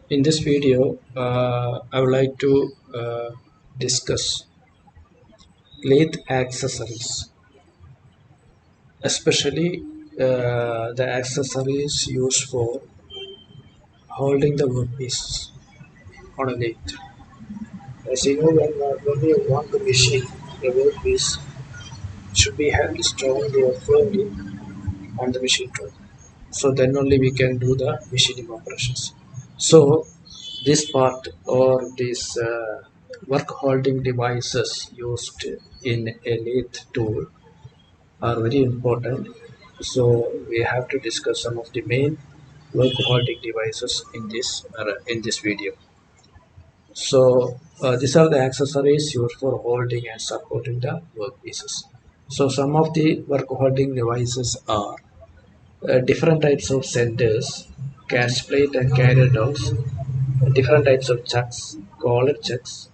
In this video, I would like to discuss lathe accessories, especially the accessories used for holding the workpiece on a lathe. As you know, when we want to machine a workpiece, it should be held strongly or firmly on the machine tool. So then only we can do the machining operations. So this part or these work holding devices used in a lathe tool are very important. So we have to discuss some of the main work holding devices in this video. So these are the accessories used for holding and supporting the workpieces. So some of the work holding devices are different types of centers, catch plate and carrier dogs, different types of chucks, collar chucks,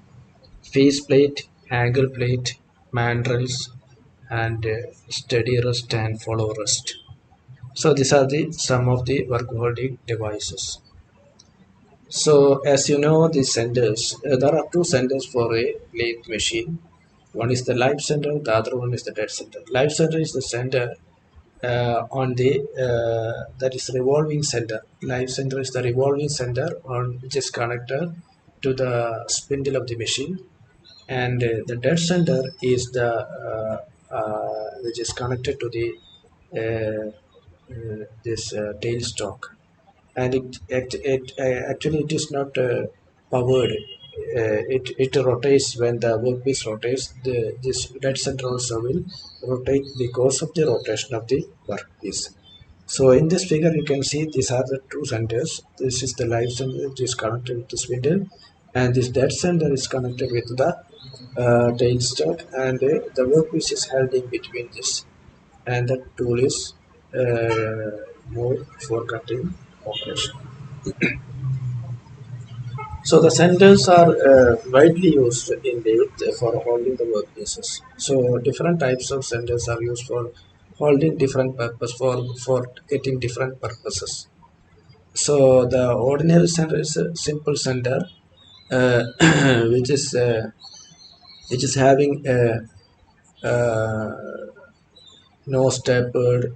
face plate, angle plate, mandrels, and steady rest and follow rest. So these are the some of the work holding devices. So as you know, the centers, there are two centers for a lathe machine. One is the live center, the other one is the dead center. Live center is the center on the that is revolving center. Live center is the revolving center on which is connected to the spindle of the machine, and the dead center is the which is connected to the this tail stalk, and actually it is not powered. It rotates when the workpiece rotates. This dead center also will rotate because of the rotation of the workpiece. So in this figure you can see these are the two centers. This is the live center which is connected with the spindle, and this dead center is connected with the tail stalk, and the workpiece is held in between this, and the tool is more for cutting operation. So the centers are widely used in lathe for holding the workpieces. So different types of centers are used for holding different purpose for getting different purposes. So the ordinary center is a simple center, uh, which is uh, which is having a nose tapered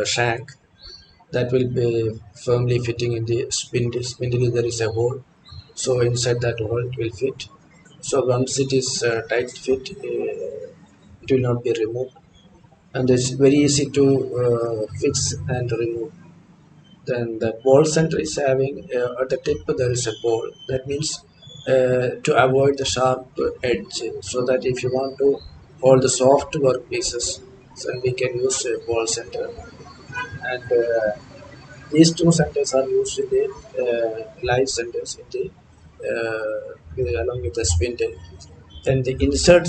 shank that will be firmly fitting in the spindle. Spindle there is a hole, so inside that hole it will fit. So once it is tight fit, it will not be removed, and it's very easy to fix and remove. Then the ball center is having at the tip there is a ball. That means to avoid the sharp edge, so that if you want to hold the soft work pieces, then we can use a ball center. And these two centers are used in the live centers in the along with the spindle. Then the insert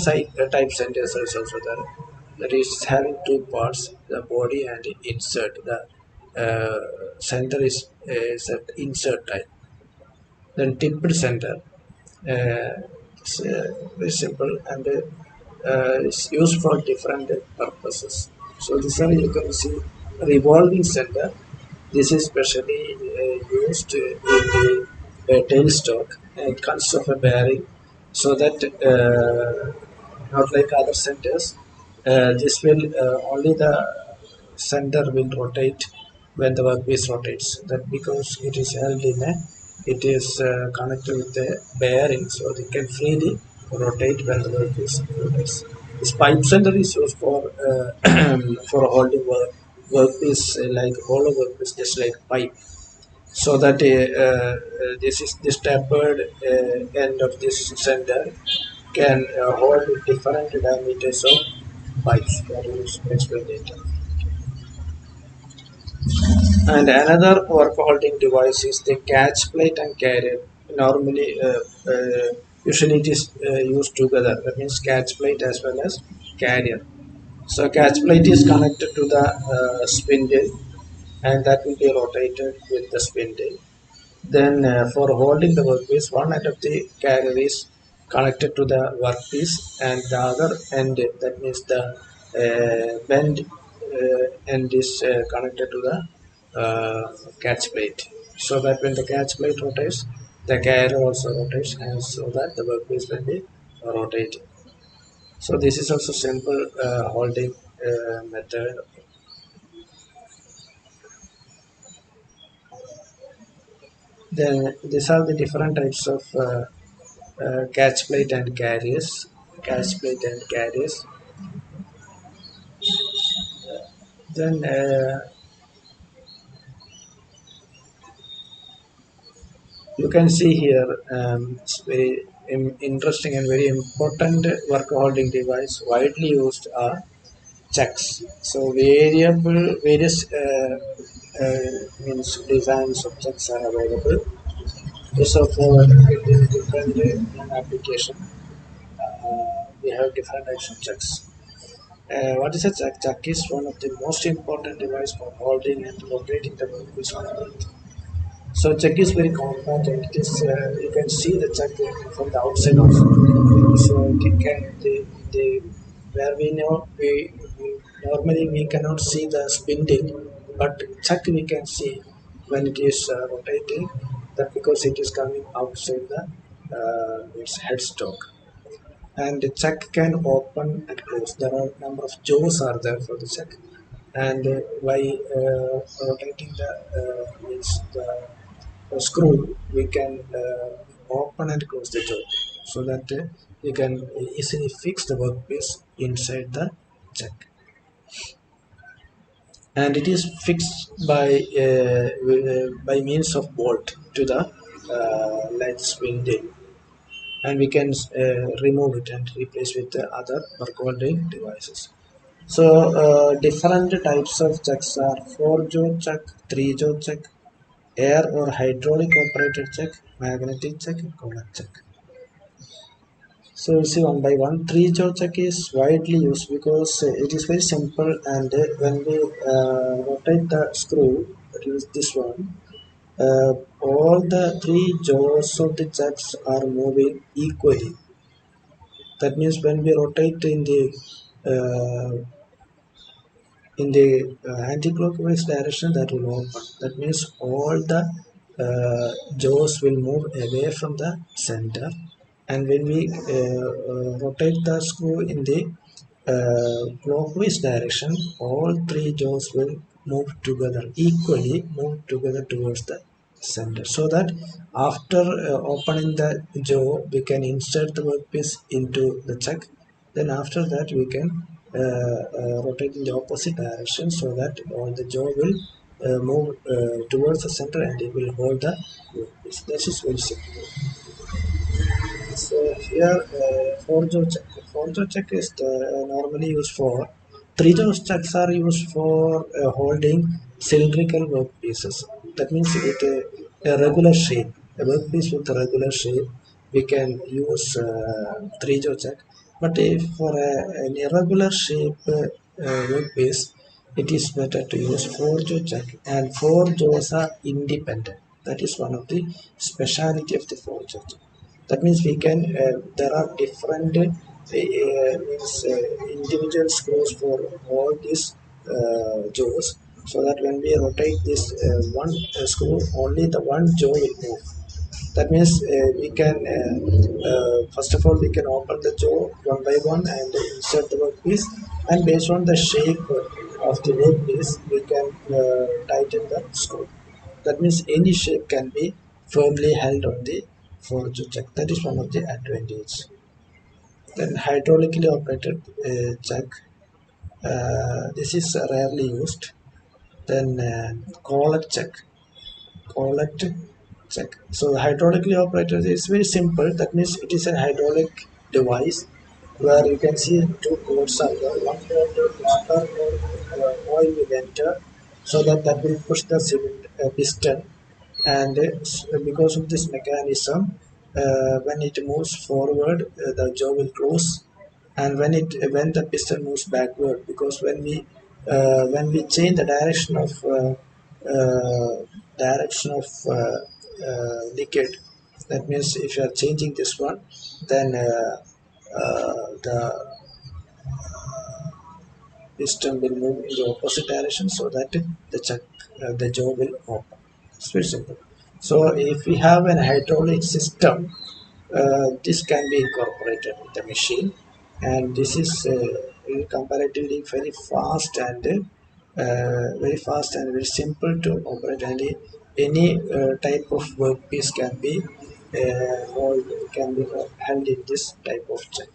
type centers is also there. That is having two parts, the body and the insert. The center is at insert type. Then tipped center. It's very simple, and it's used for different purposes. So this one you can see revolving center. This is specially used in the tailstock. It consists of a bearing, so that not like other centers, this will only the center will rotate when the workpiece rotates. That because it is held in a, it is connected with a bearing, so they can freely rotate when the workpiece rotates. This pipe center is used for for holding workpiece, like hollow workpiece, just like pipe, so that this is this tapered end of this center can hold different diameters of pipes. That is explained later. And another work holding device is the catch plate and carrier. Normally, usually it is used together. That means catch plate as well as carrier. So catch plate is connected to the spindle, and that will be rotated with the spindle. Then for holding the workpiece, one end of the carrier is connected to the workpiece, and the other end, that means the bend end, is connected to the catch plate. So that when the catch plate rotates, the carrier also rotates, and so that the workpiece will be rotating. So this is also simple holding method. Then these are the different types of catch plate and carriers. Catch plate and carriers. Then you can see here, it's very interesting and very important work holding device widely used are checks. So various means designs of checks are available. So for different application, we have different types of checks. What is a check? Check is one of the most important device for holding and rotating the workpiece on Earth. So check is very compact, and it is you can see the check from the outside also. So the where we know we normally we cannot see the spindle, but check we can see when it is rotating. That because it is coming outside the its headstock, and the check can open and close. There are number of jaws are there for the check, and by rotating the means the screw, we can open and close the jaw so that you can easily fix the workpiece inside the check, and it is fixed by means of bolt to the latch spindle, and we can remove it and replace with the other work holding devices. So different types of checks are 4-jaw check, 3-jaw check, air or hydraulic operated check, magnetic check, and collar check. So you see one by one, 3-jaw check is widely used because it is very simple, and when we rotate the screw, that is this one, all the three jaws of the checks are moving equally. That means when we rotate uh, in the anti-clockwise direction, that will open. That means all the jaws will move away from the center, and when we rotate the screw in the clockwise direction, all three jaws will move together equally, move together towards the center, so that after opening the jaw we can insert the workpiece into the chuck. Then after that we can rotate in the opposite direction so that all the jaw will move towards the center, and it will hold the workpiece. That is very simple. So here, four-jaw check. Four-jaw check is normally used for. Three-jaw checks are used for holding cylindrical workpieces. That means a regular shape. A workpiece with a regular shape, we can use three-jaw check. But if for an irregular shape workpiece, it is better to use four-jaw check. And four jaws are independent. That is one of the speciality of the four-jaw check. That means we can there are different means individual screws for all these jaws, so that when we rotate this one screw, only the one jaw will move. That means we can first of all we can open the jaw one by one and insert the workpiece, and based on the shape of the workpiece we can tighten the screw. That means any shape can be firmly held on the forge chuck. That is one of the advantage. Then hydraulically operated chuck. This is rarely used. Then collet chuck. Collet chuck. So hydraulically operated is very simple. That means it is a hydraulic device where you can see two ports are there. One port water or oil will enter, so that will push the piston, and because of this mechanism, when it moves forward, the jaw will close, and when the piston moves backward, because when we change the direction of liquid, that means if you are changing this one, then the piston will move in the opposite direction, so that the jaw will open. It's very simple. So if we have an hydraulic system, this can be incorporated with the machine, and this is comparatively very simple to operate. And any type of workpiece can be held in this type of check,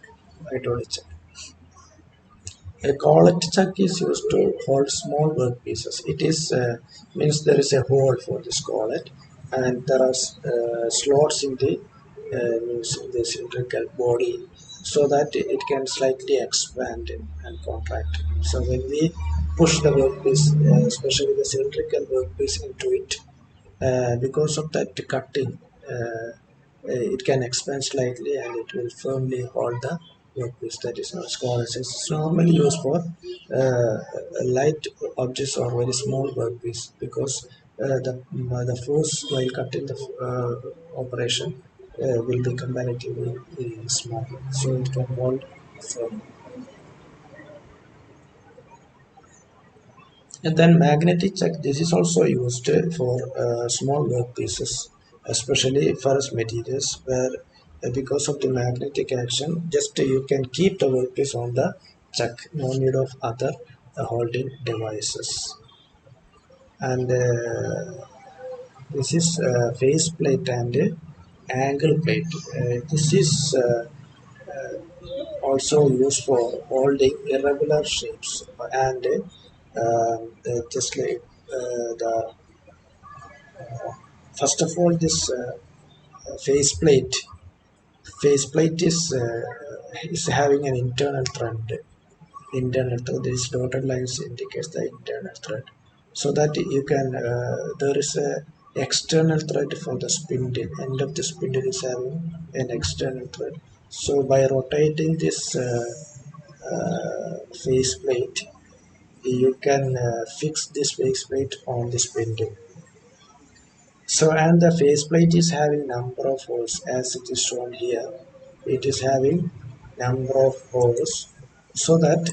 hydraulic check. A collet chuck is used to hold small workpieces. It is means there is a hole for this collet, and there are slots in the cylindrical body, so that it can slightly expand and contract. So when we push the workpiece, especially the cylindrical workpiece, into it, because of that cutting, it can expand slightly and it will firmly hold the workpiece. That is not scholars. It's normally used for light objects or very small workpiece, because the force while cutting the operation will be comparatively small, so it can hold firm. And then magnetic check, this is also used for small workpieces, especially ferrous materials, where because of the magnetic action, just you can keep the workpiece on the chuck, no need of other holding devices. And this is face plate and angle plate. This is also used for holding irregular shapes, and just like the first of all, this faceplate faceplate is having an internal thread. Internal thread. These dotted lines indicates the internal thread, so that you can. There is a external thread for the spindle. End of the spindle is having an external thread. So by rotating this faceplate, you can fix this faceplate on the spindle. So, and the faceplate is having number of holes as it is shown here. It is having number of holes, so that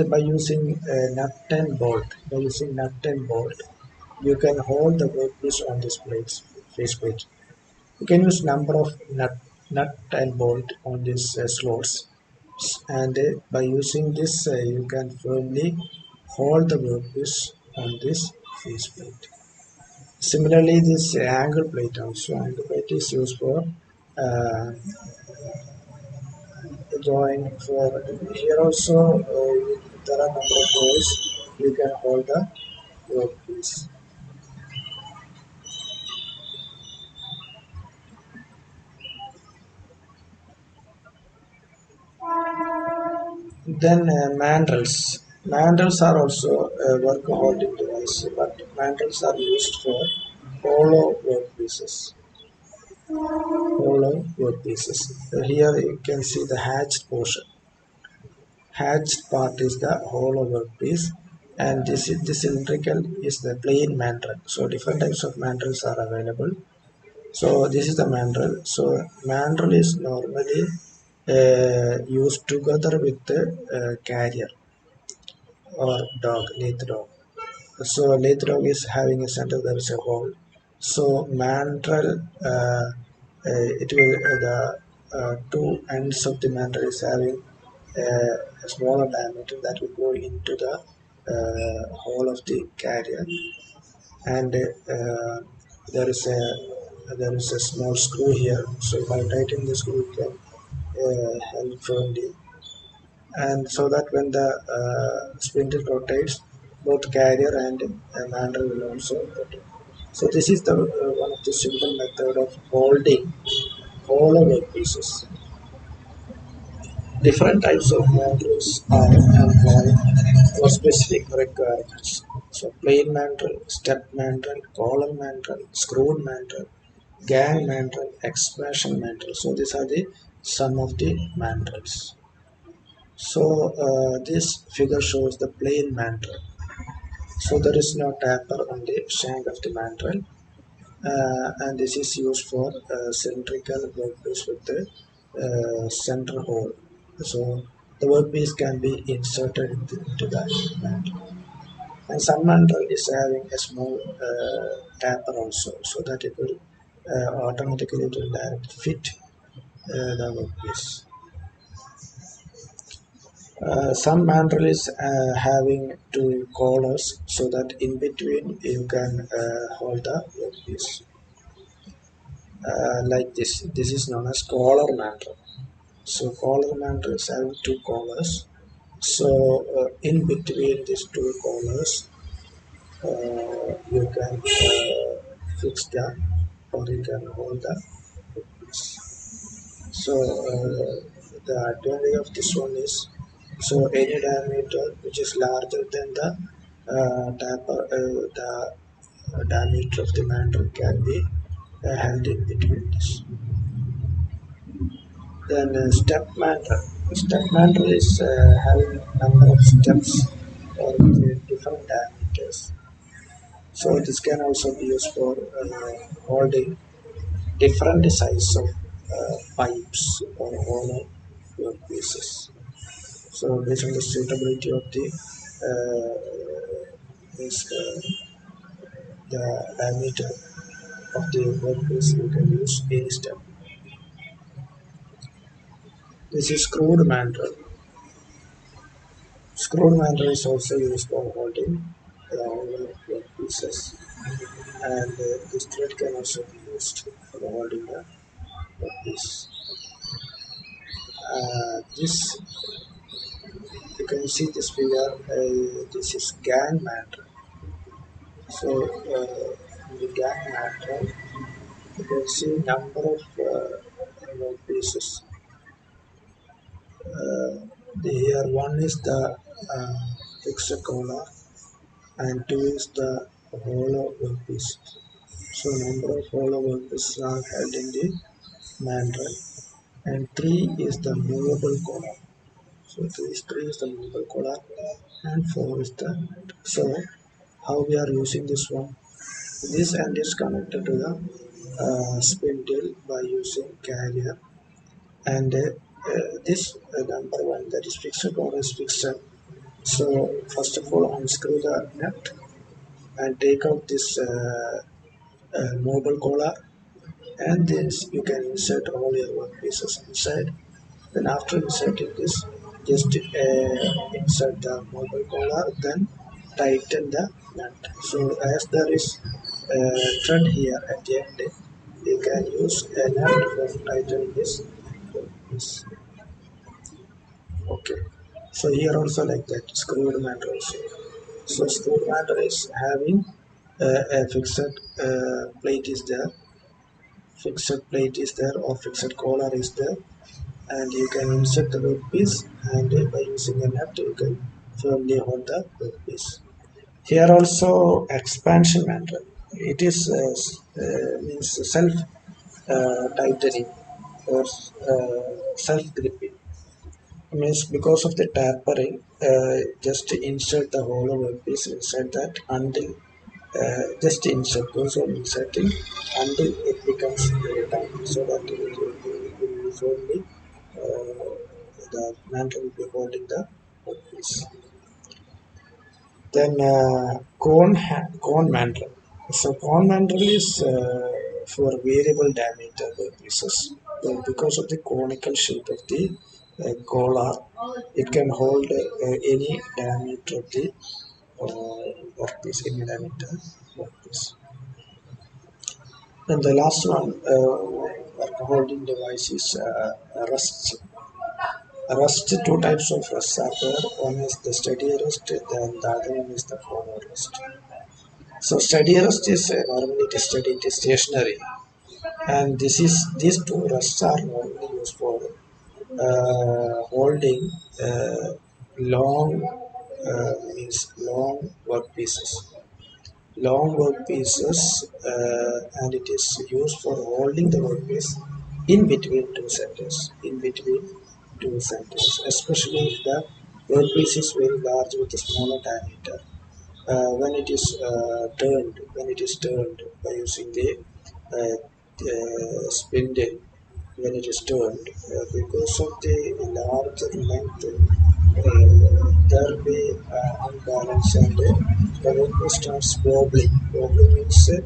by using nut and bolt, you can hold the workpiece on this faceplate. You can use number of nut and bolt on these slots, and by using this, you can firmly hold the workpiece on this faceplate. Similarly, this angle plate is used for uh, drawing. For here also, there are number of holes you can hold the workpiece. Then mandrels. Mandrels are also a work holding device, but mandrels are used for hollow workpieces. Hollow workpieces. Here you can see the hatched portion. Hatched part is the hollow workpiece, and this cylindrical is the plain mandrel. So different types of mandrels are available. So this is the mandrel. So mandrel is normally used together with the carrier or dog, lead dog. So lead dog is having a center, there is a hole. So mandrel, it will the two ends of the mandrel is having a smaller diameter that will go into the hole of the carrier, and there is a small screw here. So by tightening the screw, you can held firmly, and so that when the spindle rotates, both carrier and mandrel will also rotate. So this is the one of the simple method of holding hollow workpieces. Different types of mandrels are employed for specific requirements. So plain mandrel, step mandrel, column mandrel, screwed mandrel, gang mandrel, expansion mandrel. So these are the some of the mandrels. So this figure shows the plain mandrel. So there is no taper on the shank of the mandrel, and this is used for cylindrical workpiece with the center hole. So the workpiece can be inserted into that mandrel. And some mandrel is having a small tapper also, so that it will automatically it will direct fit the workpiece. Some mandrel is having two collars, so that in between you can hold the workpiece like this. This is known as collar mandrel. So collar mandrel is having two collars. So in between these two collars, you can fix the or you can hold the workpiece. So the advantage of this one is, so any diameter which is larger than the the diameter of the mandrel can be held in between this. Then step mandrel. Step mandrel is having number of steps with different diameters. So this can also be used for holding different size of pipes or hollow workpieces. So based on the suitability of the the diameter of the workpiece, you can use any step. This is screwed mandrel. Screwed mandrel is also used for holding hollow workpieces, and this thread can also be used for holding the workpiece. This you can see this figure. This is gang mandrel. So in the gang mandrel, you can see number of pieces. Here one is the fixed collar and two is the hollow workpiece. So number of hollow workpieces are held in the mandrel, and three is the movable collar. So three is the movable collar, and four is the mandrel. So how we are using this one? This end is connected to the spindle by using carrier, and this number one, that is fixed or is fixed. So first of all unscrew the nut and take out this mobile collar, and this you can insert all your workpieces inside. Then after inserting this, just insert the mobile collar, then tighten the nut. So as there is a thread here at the end, you can use a nut for tightening this workpiece. Okay. So here also like that, screwed matter also. So screwed matter is having a fixed plate is there, fixed plate is there or fixed collar is there, and you can insert the workpiece, and by using a nut you can firmly hold the workpiece. Here also expansion matter. It is means self tightening or self gripping. Means because of the tapering, just insert the hollow workpiece inside that until just insert, goes on inserting until it becomes very tight, so that it will be firmly the mantle will be holding the workpiece. Then cone mantle. So cone mantle is for variable diameter workpieces. Because of the conical shape of the collar, it can hold any diameter of the workpiece, any diameter workpiece. Then the last one, work holding device is rusts. Rust, two types of rusts are there. One is the steady rust, then the other one is the forward rust. So steady rust is normally it is steady, it is stationary, and these two rusts are normally used for holding long means long workpieces. Long workpieces, and it is used for holding the workpiece in between two centers. In between two centers, especially if the workpiece is very large with a smaller diameter. When it is turned by using the spindle, when it is turned, because of the larger length, there will be unbalance and the workpiece starts wobbling. Wobbling means the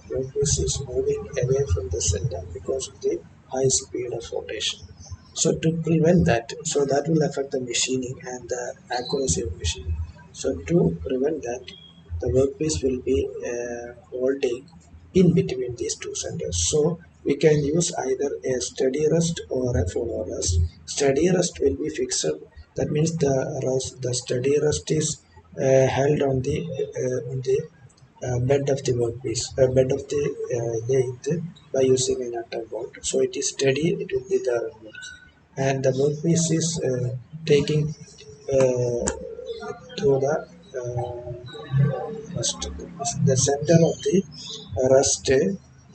workpiece is moving away from the center because of the high speed of rotation. So to prevent that, so that will affect the machining and the accuracy of machining. So to prevent that, the workpiece will be holding in between these two centers. So we can use either a steady rest or a follow rest. Steady rest will be fixed. That means the steady rest is held on the bed of the workpiece, bed of the lathe by using a nut and bolt. So it is steady. It will be the and the workpiece is taking through the rust. The center of the rust.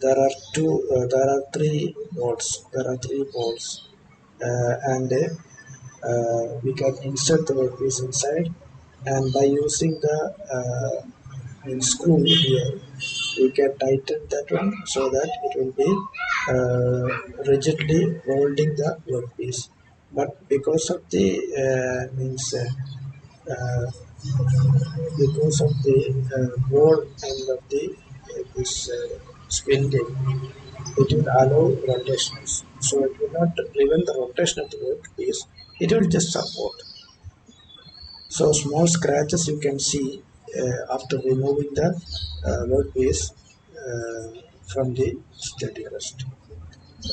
There are three bolts. There are three bolts, and we can insert the workpiece inside. And by using the screw here, we can tighten that one so that it will be rigidly holding the workpiece. But because of the uh, because of the ball end of the this spindle, it will allow rotations. So it will not prevent the rotation of the workpiece. It will just support. So small scratches you can see after removing the workpiece from the steady rest.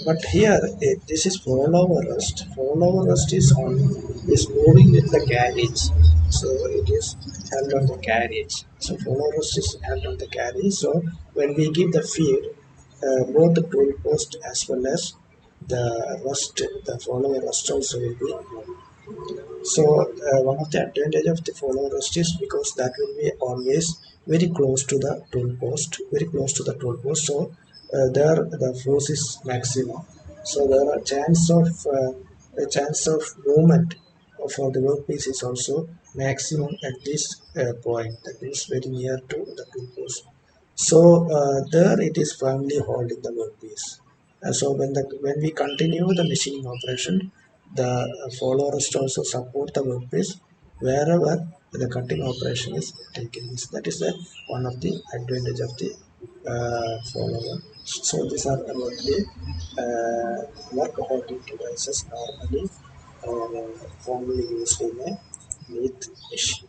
But here this is follower rest. Follower rest is moving with the carriage, so it is held on the carriage. So follower rest is held on the carriage. So when we give the feed, both the tool post as well as the rust, the follower rust also will be moved. So one of the advantage of the follow rest is because that will be always very close to the tool post, very close to the tool post. So there the force is maximum. So there are a chance of movement for the workpiece is also maximum at this point. That means very near to the tool post. So there it is firmly holding the workpiece. So when we continue the machining operation, the follow rest also support the workpiece wherever the cutting operation is taking place. That is one of the advantage of the follower. So these are about the work holding devices normally formerly used in a lathe machine.